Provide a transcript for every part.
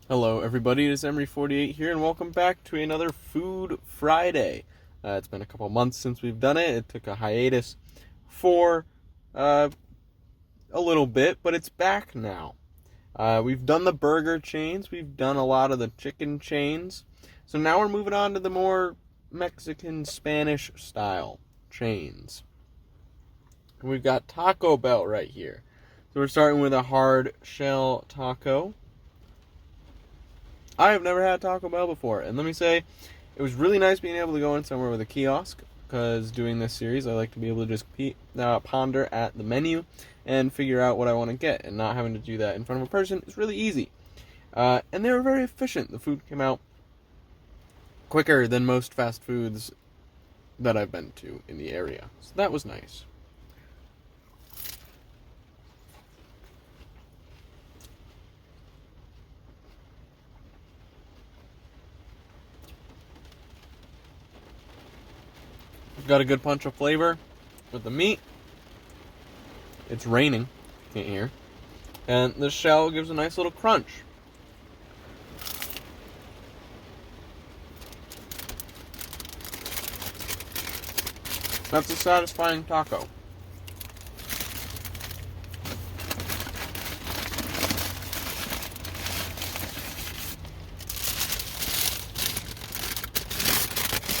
Hello everybody, it is Emery48 here and welcome back to another Food Friday. It's been a couple months since we've done it. It took a hiatus for a little bit, but it's back now. We've done the burger chains, we've done a lot of the chicken chains, so now we're moving on to the more Mexican Spanish style chains. We've got Taco Bell right here. So we're starting with a hard shell taco. I have never had Taco Bell before, and let me say, it was really nice being able to go in somewhere with a kiosk, because doing this series, I like to be able to just ponder at the menu and figure out what I want to get, and not having to do that in front of a person is really easy. And they were very efficient. The food came out quicker than most fast foods that I've been to in the area, so that was nice. Got a good punch of flavor with the meat. It's raining, can't hear. And the shell gives a nice little crunch. That's a satisfying taco.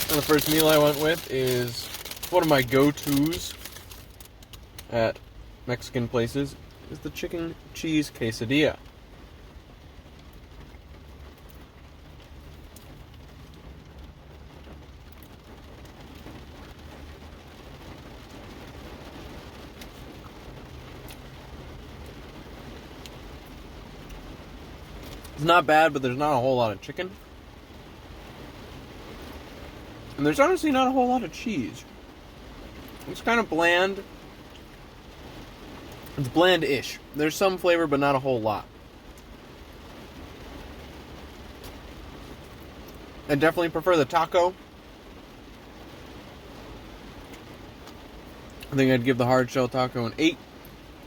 And the first meal I went with is one of my go-tos at Mexican places is the chicken cheese quesadilla. It's not bad, but there's not a whole lot of chicken. And there's honestly not a whole lot of cheese. It's kind of bland. It's bland-ish. There's some flavor, but not a whole lot. I definitely prefer the taco. I think I'd give the hard shell taco an 8.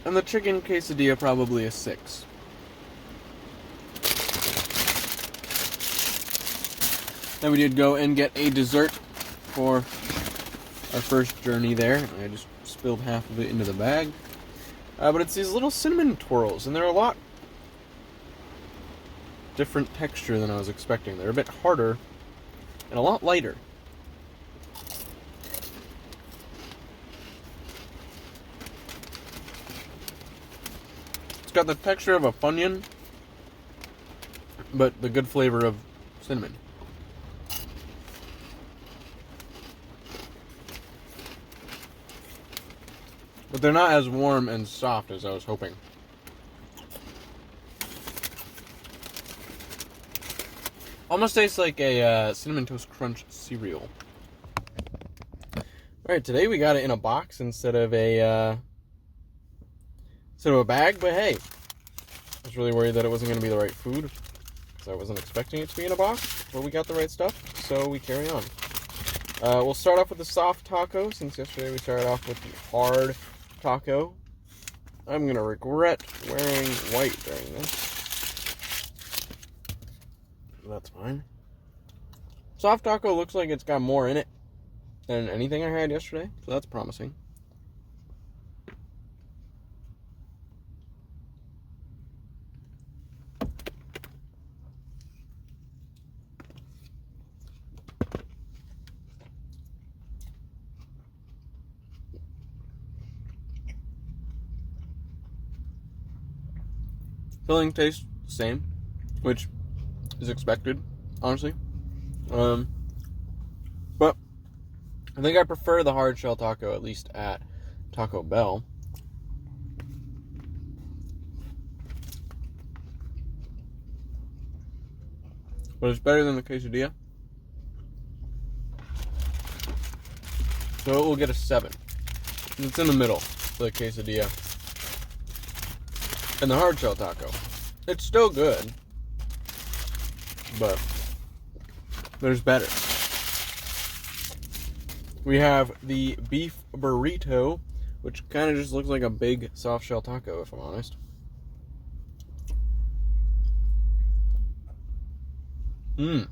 And the chicken quesadilla probably a 6. Then we did go and get a dessert for our first journey there. I just spilled half of it into the bag. But it's these little cinnamon twirls, and they're a lot different texture than I was expecting. They're a bit harder and a lot lighter. It's got the texture of a Funyun, but the good flavor of cinnamon. But they're not as warm and soft as I was hoping. Almost tastes like a Cinnamon Toast Crunch cereal. Alright, today we got it in a box instead of a bag, but hey. I was really worried that it wasn't going to be the right food, because I wasn't expecting it to be in a box, but we got the right stuff, so we carry on. We'll start off with the soft taco, since yesterday we started off with the hard taco. I'm going to regret wearing white during this. That's fine. Soft taco looks like it's got more in it than anything I had yesterday, so that's promising. Filling tastes the same, which is expected, honestly. But I think I prefer the hard shell taco, at least at Taco Bell. But it's better than the quesadilla. So it will get a 7. It's in the middle for the quesadilla and the hard shell taco. It's still good, but there's better. We have the beef burrito, which kind of just looks like a big soft shell taco, if I'm honest. Mmm.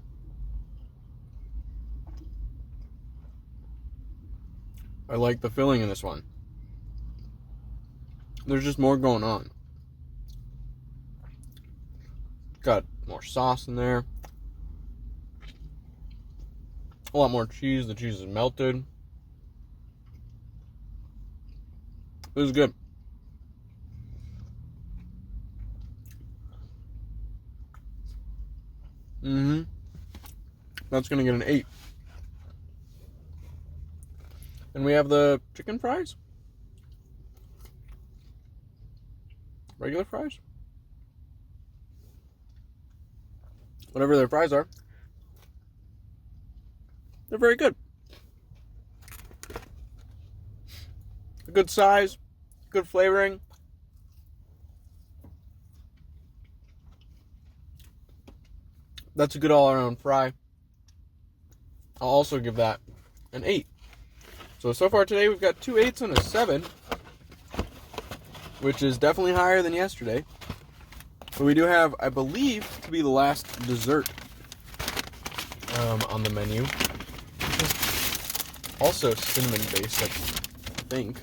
I like the filling in this one. There's just more going on. Got more sauce in there. A lot more cheese. The cheese is melted. It was good. That's going to get an 8. And we have the chicken fries. Regular fries. Whatever their fries are. They're very good. A good size. Good flavoring. That's a good all-around fry. I'll also give that an 8. So far today we've got 2 8s and a 7, which is definitely higher than yesterday. But we do have, I believe, to be the last dessert on the menu. Also cinnamon based, I think.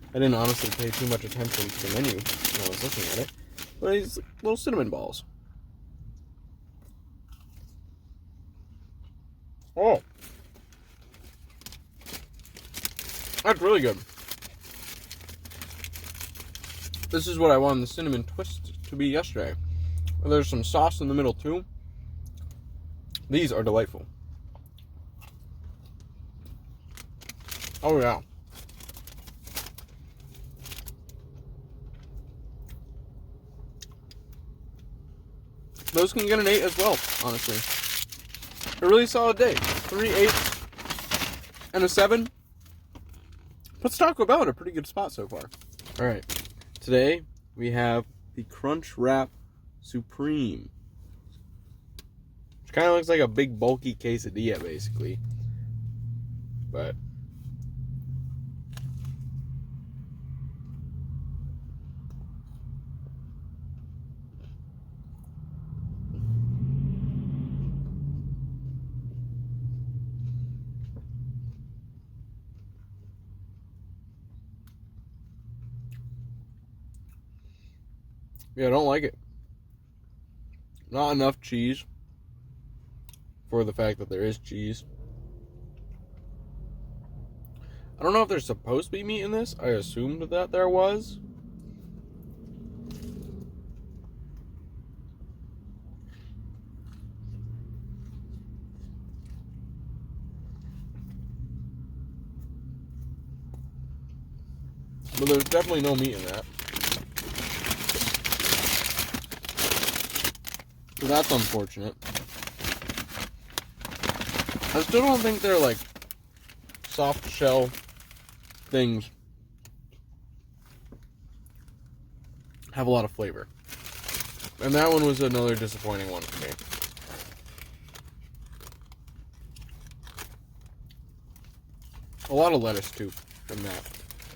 I didn't honestly pay too much attention to the menu when I was looking at it. But these little cinnamon balls. Oh. That's really good. This is what I wanted the cinnamon twist to be yesterday. There's some sauce in the middle too. These are delightful. Oh yeah. Those can get an 8 as well, honestly. A really solid day. 3 8s and a 7. Puts Taco Bell in a pretty good spot so far. Alright, today we have the Crunch Wrap Supreme. Which kind of looks like a big bulky quesadilla, basically. But yeah, I don't like it. Not enough cheese for the fact that there is cheese. I don't know if there's supposed to be meat in this. I assumed that there was. But there's definitely no meat in that. So that's unfortunate. I still don't think they're like soft shell things have a lot of flavor. And that one was another disappointing one for me. A lot of lettuce too from that.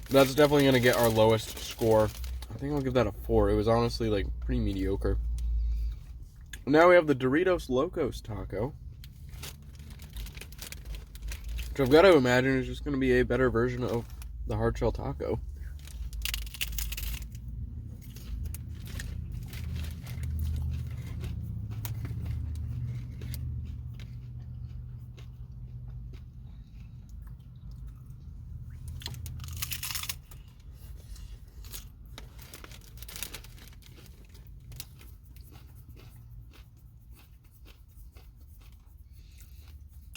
That's definitely going to get our lowest score. I think I'll give that a 4. It was honestly like pretty mediocre. Now we have the Doritos Locos Taco, which I've got to imagine is just going to be a better version of the hard shell taco.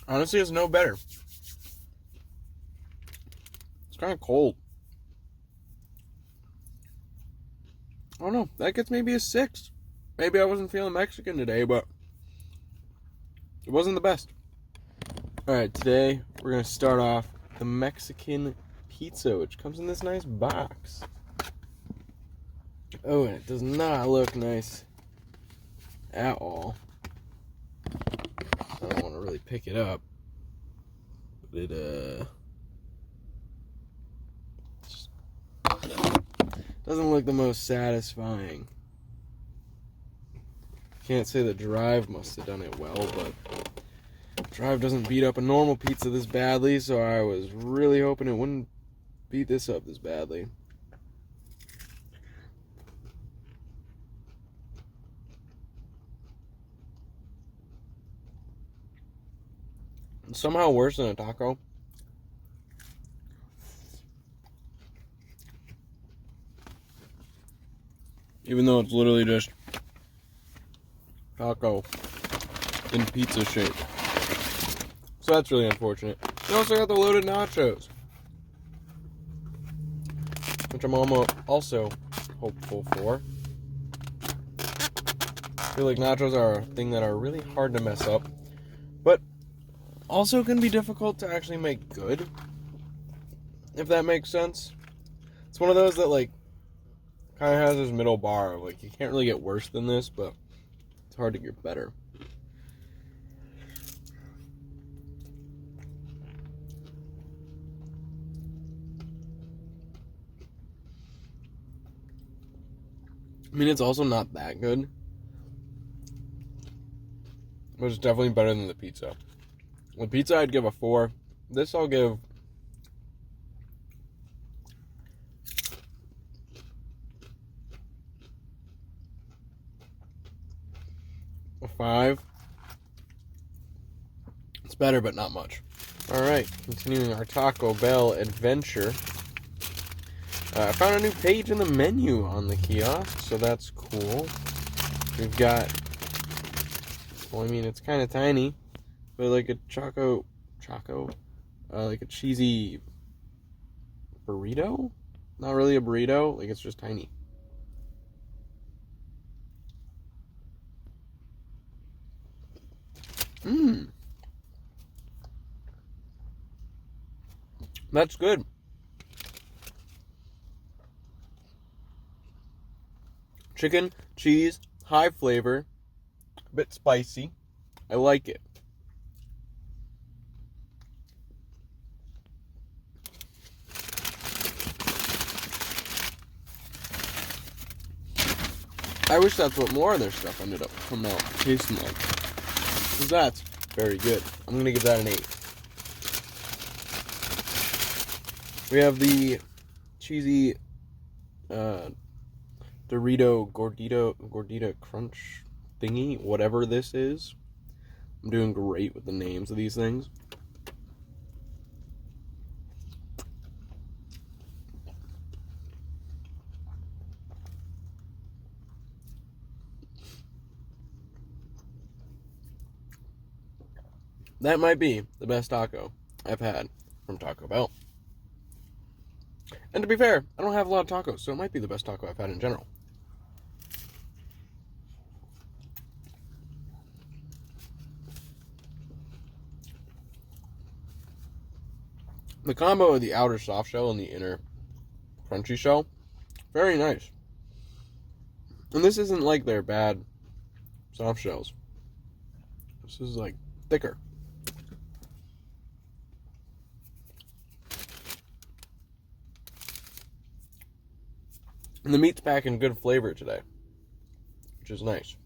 Honestly, it's no better. It's kind of cold. I don't know. That gets maybe a 6. Maybe I wasn't feeling Mexican today, but it wasn't the best. Alright, today we're going to start off the Mexican pizza, which comes in this nice box. Oh, and it does not look nice at all. I don't want to really pick it up, but it just doesn't look the most satisfying. Can't say the drive must have done it well, but drive doesn't beat up a normal pizza this badly, so I was really hoping it wouldn't beat this up this badly. Somehow worse than a taco. Even though it's literally just taco in pizza shape. So that's really unfortunate. We also got the loaded nachos, which I'm also hopeful for. I feel like nachos are a thing that are really hard to mess up, but also can be difficult to actually make good, if that makes sense. It's one of those that, like, kind of has this middle bar of, like, you can't really get worse than this, but it's hard to get better. I mean, it's also not that good, but it's definitely better than the pizza. The pizza I'd give a 4. This I'll give a 5. It's better, but not much. Alright, continuing our Taco Bell adventure. I found a new page in the menu on the kiosk, so that's cool. We've got, well, I mean, it's kind of tiny, but like a like a cheesy burrito? Not really a burrito, like it's just tiny. That's good. Chicken, cheese, high flavor, a bit spicy. I like it. I wish that's what more of their stuff ended up coming out tasting like. Because that's very good. I'm going to give that an 8. We have the cheesy Dorito Gordita Crunch thingy, whatever this is. I'm doing great with the names of these things. That might be the best taco I've had from Taco Bell. And to be fair, I don't have a lot of tacos, so it might be the best taco I've had in general. The combo of the outer soft shell and the inner crunchy shell, very nice. And this isn't like their bad soft shells. This is like thicker. And the meat's packing good flavor today, which is nice.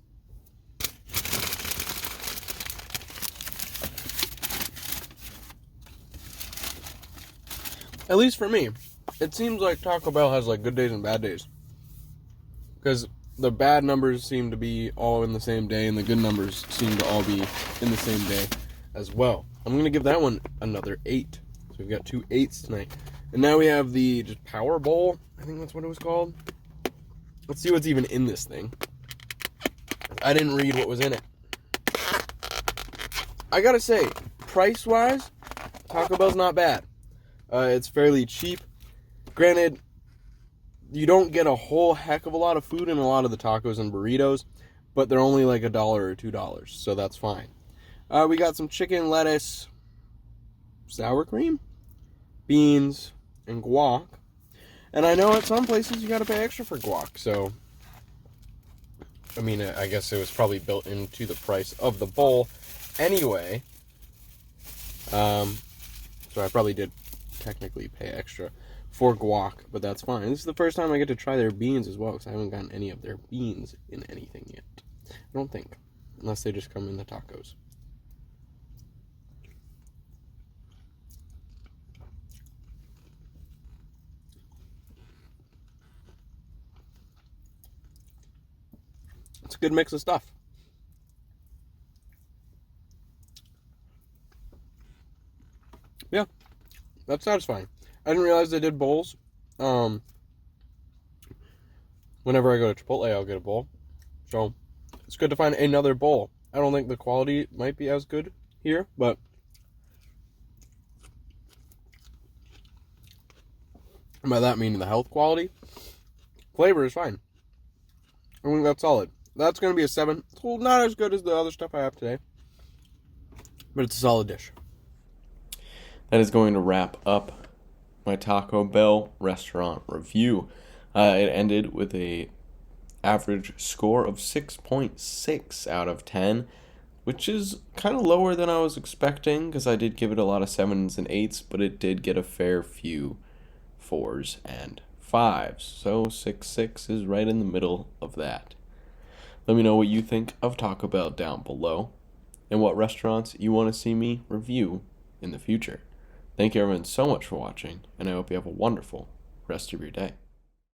At least for me, it seems like Taco Bell has like good days and bad days. Because the bad numbers seem to be all in the same day, and the good numbers seem to all be in the same day as well. I'm going to give that one another 8. So we've got 2 8s tonight. And now we have the just Power Bowl. I think that's what it was called. Let's see what's even in this thing. I didn't read what was in it. I gotta say, price-wise, Taco Bell's not bad. It's fairly cheap. Granted, you don't get a whole heck of a lot of food in a lot of the tacos and burritos, but they're only like $1 or $2, so that's fine. We got some chicken, lettuce, sour cream, beans, and guac. And I know at some places you gotta pay extra for guac, so I mean, I guess it was probably built into the price of the bowl anyway. So I probably did technically pay extra for guac, but that's fine. This is the first time I get to try their beans as well, because I haven't gotten any of their beans in anything yet. I don't think, unless they just come in the tacos. It's a good mix of stuff. Yeah, that's satisfying. I didn't realize they did bowls. Whenever I go to Chipotle, I'll get a bowl. So it's good to find another bowl. I don't think the quality might be as good here, but by that meaning the health quality, flavor is fine. I think that's solid. That's going to be a 7. Well, not as good as the other stuff I have today, but it's a solid dish. That is going to wrap up my Taco Bell restaurant review. It ended with a average score of 6.6 out of 10, which is kind of lower than I was expecting because I did give it a lot of 7s and 8s, but it did get a fair few 4s and 5s. So 6.6 is right in the middle of that. Let me know what you think of Taco Bell down below and what restaurants you want to see me review in the future. Thank you everyone so much for watching, and I hope you have a wonderful rest of your day.